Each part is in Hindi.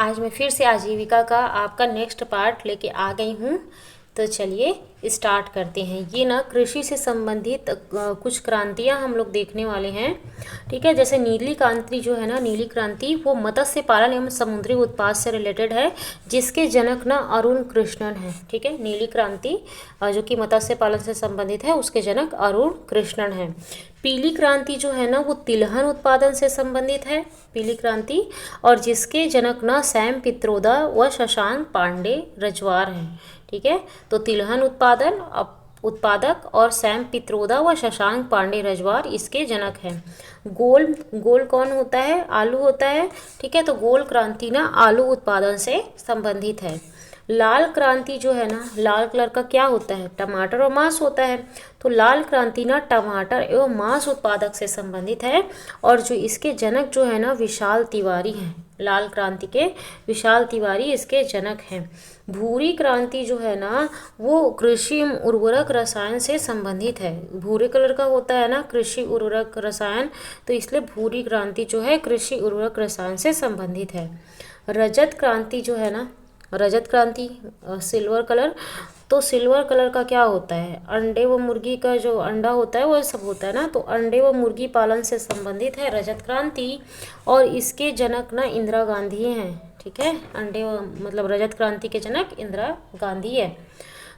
आज मैं फिर से आजीविका का आपका नेक्स्ट पार्ट लेके आ गई हूँ। तो चलिए स्टार्ट करते हैं। ये ना कृषि से संबंधित कुछ क्रांतियाँ हम लोग देखने वाले हैं। ठीक है, जैसे नीली क्रांति जो है ना, नीली क्रांति वो मत्स्य पालन एवं समुद्री उत्पाद से रिलेटेड है, जिसके जनक ना अरुण कृष्णन है। ठीक है, नीली क्रांति जो कि मत्स्य पालन से संबंधित है, उसके जनक अरुण कृष्णन है। पीली क्रांति जो है ना वो तिलहन उत्पादन से संबंधित है, पीली क्रांति, और जिसके जनक ना सैम पित्रोदा व शशांक पांडे रजवार हैं। ठीक है, तो तिलहन उत्पादक और सैम पित्रोदा व शशांक पांडे रजवार इसके जनक हैं। गोल कौन होता है? आलू होता है। ठीक है, तो गोल क्रांति ना आलू उत्पादन से संबंधित है। लाल क्रांति जो है ना, लाल कलर का क्या होता है? टमाटर और मांस होता है। तो लाल क्रांति ना टमाटर एवं मांस उत्पादक से संबंधित है, और जो इसके जनक जो है ना विशाल तिवारी हैं। लाल क्रांति के विशाल तिवारी इसके जनक हैं। भूरी क्रांति जो है ना वो कृषि उर्वरक रसायन से संबंधित है। भूरे कलर का होता है ना कृषि उर्वरक रसायन, तो इसलिए भूरी क्रांति जो है कृषि उर्वरक रसायन से संबंधित है। रजत क्रांति जो है ना, रजत क्रांति सिल्वर कलर, तो सिल्वर कलर का क्या होता है? अंडे व मुर्गी का जो अंडा होता है वो सब होता है ना, तो अंडे व मुर्गी पालन से संबंधित है रजत क्रांति, और इसके जनक ना इंदिरा गांधी हैं। ठीक है, अंडे मतलब रजत क्रांति के जनक इंदिरा गांधी है।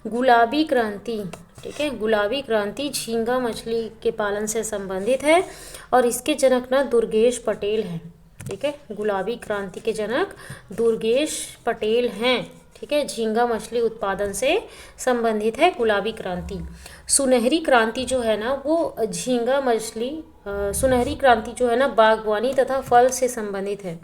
गुलाबी क्रांति, ठीक है, गुलाबी क्रांति झींगा मछली के पालन से संबंधित है, और इसके जनक ना दुर्गेश पटेल हैं। ठीक है, गुलाबी क्रांति के जनक दुर्गेश पटेल हैं। ठीक है, झींगा मछली उत्पादन से संबंधित है गुलाबी क्रांति। सुनहरी क्रांति जो है ना वो झींगा मछली सुनहरी क्रांति जो है ना बागवानी तथा फल से संबंधित है।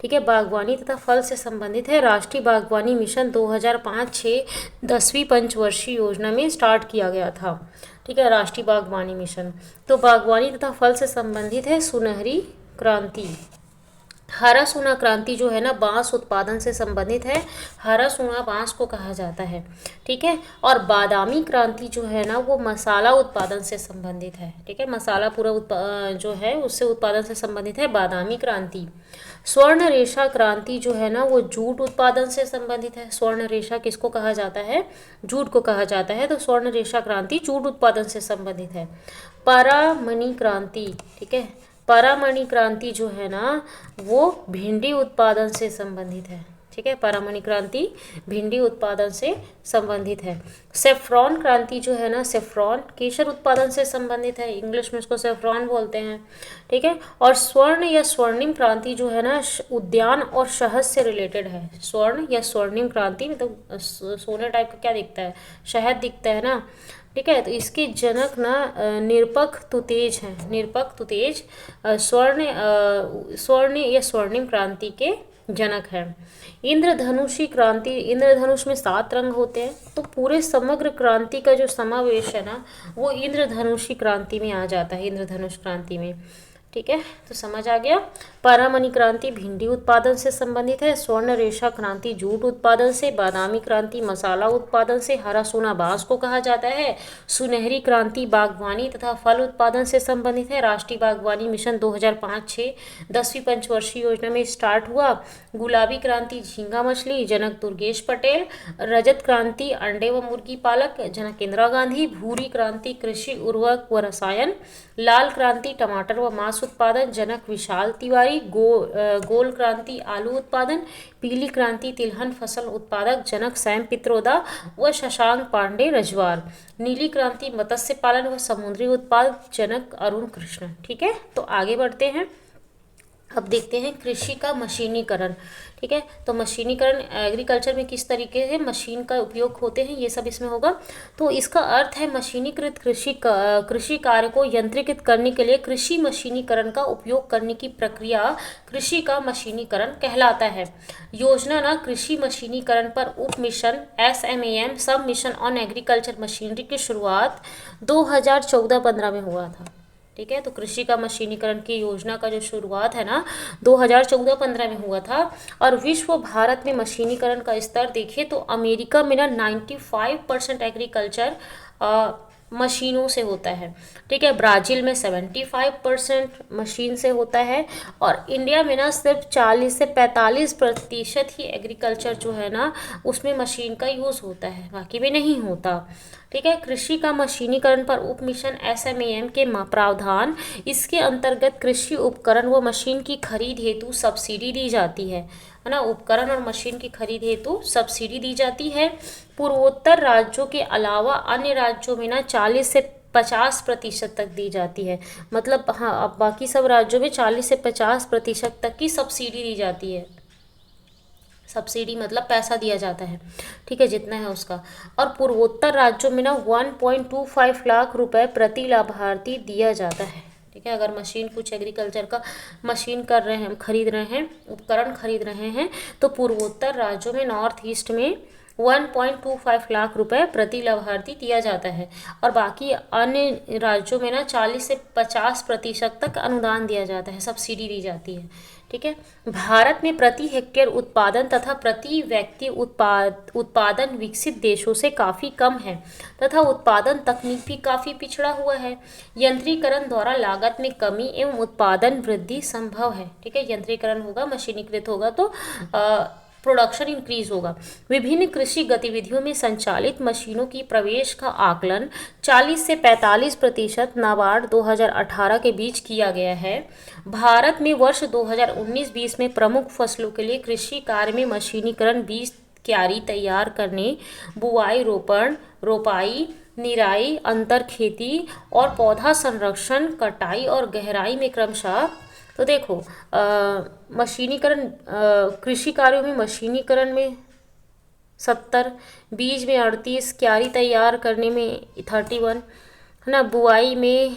ठीक है, बागवानी तथा फल से संबंधित है। राष्ट्रीय बागवानी मिशन 2005-6 10वीं पंचवर्षीय योजना में स्टार्ट किया गया था। ठीक है, राष्ट्रीय बागवानी मिशन, तो बागवानी तथा फल से संबंधित है सुनहरी क्रांति। हरा सोना क्रांति जो है ना बांस उत्पादन से संबंधित है। हरा सोना बांस को कहा जाता है। ठीक है, और बादामी क्रांति जो है ना वो मसाला उत्पादन से संबंधित है। ठीक है, मसाला पूरा जो है उससे उत्पादन से संबंधित है बादामी क्रांति। स्वर्ण रेशा क्रांति जो है ना वो जूट उत्पादन से संबंधित है। स्वर्ण रेशा किसको कहा जाता है? जूट को कहा जाता है, तो स्वर्ण रेशा क्रांति जूट उत्पादन से संबंधित है। परामणि क्रांति, ठीक है, परामणि क्रांति जो है ना वो भिंडी उत्पादन से संबंधित है। ठीक है, परामणि क्रांति भिंडी उत्पादन से संबंधित है। सेफ्रॉन क्रांति जो है ना, सेफ्रॉन केसर उत्पादन से संबंधित है, इंग्लिश में इसको सेफ्रॉन बोलते हैं। ठीक है, और स्वर्ण या स्वर्णिम क्रांति जो है ना उद्यान और शहद से रिलेटेड है। स्वर्ण या स्वर्णिम क्रांति मतलब सोने टाइप का क्या दिखता है? शहद दिखता है ना। ठीक है, तो इसके जनक ना निरपक तुतेज हैं। निरपक तुतेज स्वर्ण या स्वर्णिम क्रांति के जनक हैं। इंद्रधनुषी क्रांति, इंद्रधनुष में 7 रंग होते हैं, तो पूरे समग्र क्रांति का जो समावेश है ना वो इंद्रधनुषी क्रांति में आ जाता है, इंद्रधनुष क्रांति में। ठीक है, तो समझ आ गया। परामणि क्रांति भिंडी उत्पादन से संबंधित है। स्वर्ण रेशा क्रांति जूट उत्पादन से। बादामी क्रांति मसाला उत्पादन से। हरा सोना बांस को कहा जाता है। सुनहरी क्रांति बागवानी तथा फल उत्पादन से संबंधित है। राष्ट्रीय बागवानी मिशन 2005-6 10वीं पंचवर्षीय योजना में स्टार्ट हुआ। गुलाबी क्रांति झींगा मछली, जनक दुर्गेश पटेल। रजत क्रांति अंडे व मुर्गी पालक, जनक इंदिरा गांधी। भूरी क्रांति कृषि उर्वरक व रसायन। लाल क्रांति टमाटर व मांस उत्पादन, जनक विशाल तिवारी। गोल क्रांति आलू उत्पादन। पीली क्रांति तिलहन फसल उत्पादक, जनक सैम पित्रोदा व शशांक पांडे रजवार। नीली क्रांति मत्स्य पालन व समुद्री उत्पाद, जनक अरुण कृष्ण। ठीक है, तो आगे बढ़ते हैं। अब देखते हैं कृषि का मशीनीकरण। ठीक है, तो मशीनीकरण एग्रीकल्चर में किस तरीके से मशीन का उपयोग होते हैं ये सब इसमें होगा। तो इसका अर्थ है मशीनीकृत कृषि कार्य को यंत्रीकृत करने के लिए कृषि मशीनीकरण का उपयोग करने की प्रक्रिया कृषि का मशीनीकरण कहलाता है। योजना ना कृषि मशीनीकरण पर उप मिशन SMAM सब मिशन ऑन एग्रीकल्चर मशीनरी की शुरुआत 2014-15 में हुआ था। ठीक है, तो कृषि का मशीनीकरण की योजना का जो शुरुआत है ना 2014-15 में हुआ था। और विश्व भारत में मशीनीकरण का स्तर देखिए तो अमेरिका में ना 95% एग्रीकल्चर मशीनों से होता है। ठीक है, ब्राज़ील में 75% मशीन से होता है और इंडिया में ना सिर्फ 40 से 45% ही एग्रीकल्चर जो है ना उसमें मशीन का यूज़ होता है, बाकी में नहीं होता। ठीक है, कृषि का मशीनीकरण पर उप मिशन SMAM के प्रावधान, इसके अंतर्गत कृषि उपकरण व मशीन की खरीद हेतु सब्सिडी दी जाती है ना, उपकरण और मशीन की खरीद हेतु सब्सिडी दी जाती है। पूर्वोत्तर राज्यों के अलावा अन्य राज्यों में ना 40 से 50% तक दी जाती है। मतलब हाँ, अब बाकी सब राज्यों में 40 से 50% तक की सब्सिडी दी जाती है। सब्सिडी मतलब पैसा दिया जाता है, ठीक है, जितना है उसका। और पूर्वोत्तर राज्यों में ना 1.25 लाख रुपए प्रति लाभार्थी दिया जाता है। ठीक है, अगर मशीन कुछ एग्रीकल्चर का मशीन कर रहे हैं, खरीद रहे हैं, उपकरण खरीद रहे हैं, तो पूर्वोत्तर राज्यों में नॉर्थ ईस्ट में 1.25 लाख रुपए प्रति लाभार्थी दिया जाता है। और बाकी अन्य राज्यों में ना 40 से 50% तक अनुदान दिया जाता है, सब्सिडी दी जाती है। ठीक है, भारत में प्रति हेक्टेयर उत्पादन तथा प्रति व्यक्ति उत्पादन विकसित देशों से काफ़ी कम है तथा उत्पादन तकनीक भी काफ़ी पिछड़ा हुआ है। यंत्रीकरण द्वारा लागत में कमी एवं उत्पादन वृद्धि संभव है। ठीक है, यंत्रीकरण होगा, मशीनीकृत होगा तो प्रोडक्शन इंक्रीज होगा। विभिन्न कृषि गतिविधियों में संचालित मशीनों की प्रवेश का आकलन 40 से 45% नाबार्ड 2018 के बीच किया गया है। भारत में वर्ष 2019-20 में प्रमुख फसलों के लिए कृषि कार्य में मशीनीकरण, बीज क्यारी तैयार करने, बुआई, रोपण, रोपाई, निराई, अंतर खेती और पौधा संरक्षण, कटाई और गहराई में क्रमशः। तो देखो मशीनीकरण, कृषि कार्यों में मशीनीकरण में 70, बीज में 38, क्यारी तैयार करने में 31 है ना, बुआई में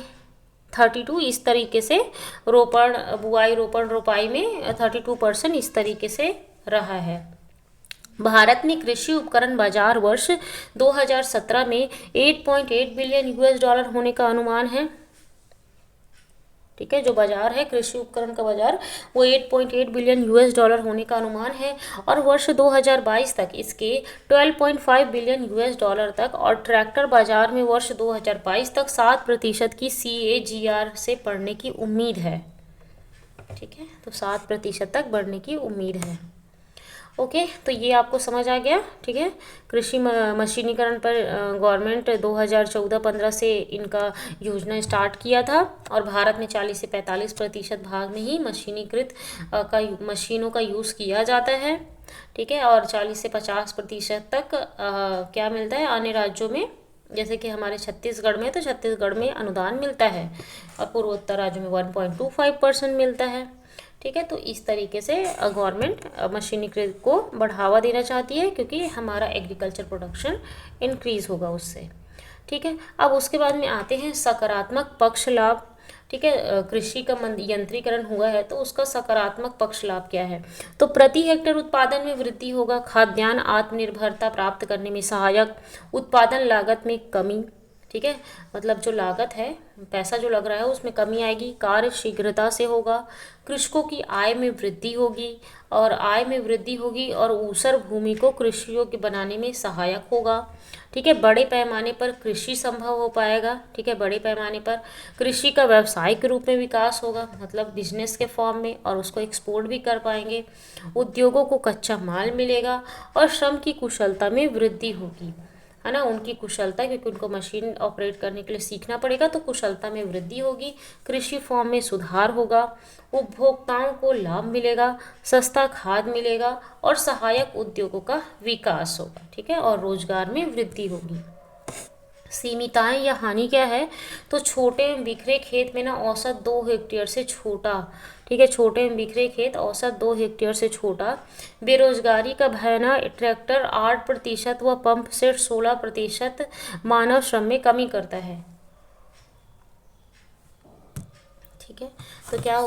32, इस तरीके से रोपण, बुआई, रोपण, रोपाई में 32% इस तरीके से रहा है। भारत में कृषि उपकरण बाजार वर्ष 2017 में 8.8 बिलियन US$ होने का अनुमान है। ठीक है, जो बाजार है कृषि उपकरण का बाजार वो 8.8 बिलियन US$ होने का अनुमान है। और वर्ष 2022 तक इसके 12.5 बिलियन US$ तक, और ट्रैक्टर बाजार में वर्ष 2022 तक 7% की CAGR से बढ़ने की उम्मीद है। ठीक है, तो 7% तक बढ़ने की उम्मीद है। ओके, तो ये आपको समझ आ गया। ठीक है, कृषि मशीनीकरण पर गवर्नमेंट 2014-15 से इनका योजना स्टार्ट किया था और भारत में 40 से 45% भाग में ही मशीनीकृत मशीनों का यूज़ किया जाता है। ठीक है, और 40 से 50% तक क्या मिलता है अन्य राज्यों में, जैसे कि हमारे छत्तीसगढ़ में, तो छत्तीसगढ़ में अनुदान मिलता है और पूर्वोत्तर राज्यों में 1.25% मिलता है। ठीक है, तो इस तरीके से गवर्नमेंट मशीनीकृत को बढ़ावा देना चाहती है क्योंकि हमारा एग्रीकल्चर प्रोडक्शन इंक्रीज होगा उससे। ठीक है, अब उसके बाद में आते हैं सकारात्मक पक्ष लाभ। ठीक है, कृषि का यंत्रीकरण हुआ है तो उसका सकारात्मक पक्ष लाभ क्या है, तो प्रति हेक्टेयर उत्पादन में वृद्धि होगा, खाद्यान्न आत्मनिर्भरता प्राप्त करने में सहायक, उत्पादन लागत में कमी। ठीक है, मतलब जो लागत है, पैसा जो लग रहा है उसमें कमी आएगी, कार्य शीघ्रता से होगा, कृषकों की आय में वृद्धि होगी और ऊसर भूमि को कृषि योग्य बनाने में सहायक होगा। ठीक है, बड़े पैमाने पर कृषि संभव हो पाएगा। ठीक है, बड़े पैमाने पर कृषि का व्यवसाय के रूप में विकास होगा, मतलब बिजनेस के फॉर्म में, और उसको एक्सपोर्ट भी कर पाएंगे। उद्योगों को कच्चा माल मिलेगा और श्रम की कुशलता में वृद्धि होगी, है ना, उनकी कुशलता, क्योंकि उनको मशीन ऑपरेट करने के लिए सीखना पड़ेगा, तो कुशलता में वृद्धि होगी, कृषि फॉर्म में सुधार होगा, उपभोक्ताओं को लाभ मिलेगा, सस्ता खाद मिलेगा और सहायक उद्योगों का विकास होगा। ठीक है, और रोजगार में वृद्धि होगी। सीमिताएं या हानि क्या है, तो छोटे बिखरे खेत में ना औसत 2 हेक्टेयर से छोटा। ठीक है, छोटे बिखरे खेत औसत 2 हेक्टेयर से छोटा। बेरोजगारी का भय ना, ट्रैक्टर 8% व पंप सेट 16% मानव श्रम में कमी करता है। ठीक है, तो क्या